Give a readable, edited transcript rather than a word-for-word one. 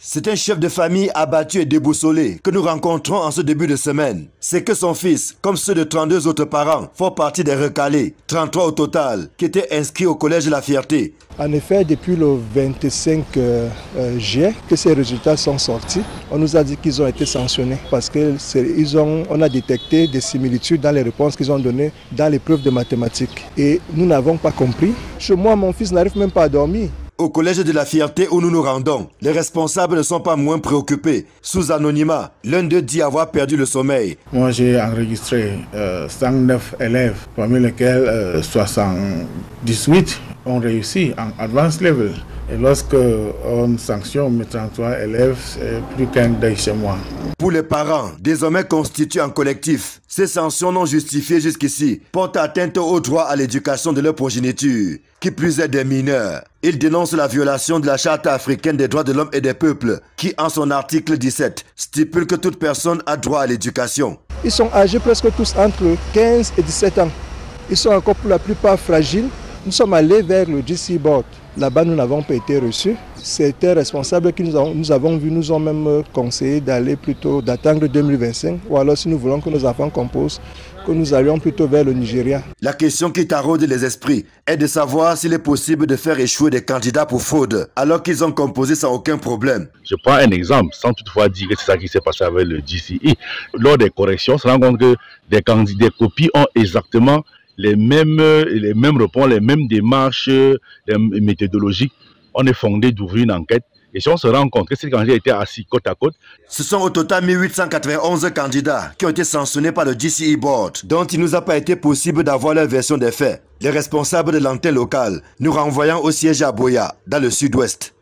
C'est un chef de famille abattu et déboussolé que nous rencontrons en ce début de semaine. C'est que son fils, comme ceux de 32 autres parents, font partie des recalés, 33 au total, qui étaient inscrits au Collège de la Fierté. En effet, depuis le 25 juillet que ces résultats sont sortis, on nous a dit qu'ils ont été sanctionnés parce qu'on a détecté des similitudes dans les réponses qu'ils ont données dans l'épreuve de mathématiques. Et nous n'avons pas compris. Chez moi, mon fils n'arrive même pas à dormir. Au Collège de la Fierté où nous nous rendons, les responsables ne sont pas moins préoccupés. Sous anonymat, l'un d'eux dit avoir perdu le sommeil. Moi, j'ai enregistré 109 élèves, parmi lesquels 78 ont réussi en advanced level. Et lorsque on sanctionne 33 élèves, c'est plus qu'un deuil chez moi. Pour les parents, désormais constitués en collectif, ces sanctions non justifiées jusqu'ici portent atteinte au droit à l'éducation de leur progéniture, qui plus est des mineurs. Ils dénoncent la violation de la Charte africaine des droits de l'homme et des peuples, qui en son article 17 stipule que toute personne a droit à l'éducation. Ils sont âgés presque tous entre 15 et 17 ans. Ils sont encore pour la plupart fragiles. Nous sommes allés vers le GC Board. Là-bas, nous n'avons pas été reçus. C'était responsable qui nous avons vu, nous ont même conseillé d'attendre 2025. Ou alors, si nous voulons que nos enfants composent, que nous allions plutôt vers le Nigeria. La question qui taraude les esprits est de savoir s'il est possible de faire échouer des candidats pour fraude, alors qu'ils ont composé sans aucun problème. Je prends un exemple, sans toutefois dire que c'est ça qui s'est passé avec le GCE. Lors des corrections, on se rend compte que des copies ont exactement les mêmes réponses, les mêmes démarches méthodologiques. On est fondé d'ouvrir une enquête. Et si on se rend compte que ces candidats étaient assis côte à côte. Ce sont au total 1891 candidats qui ont été sanctionnés par le GCE Board, dont il ne nous a pas été possible d'avoir leur version des faits. Les responsables de l'antenne locale nous renvoyant au siège à Boya, dans le sud-ouest.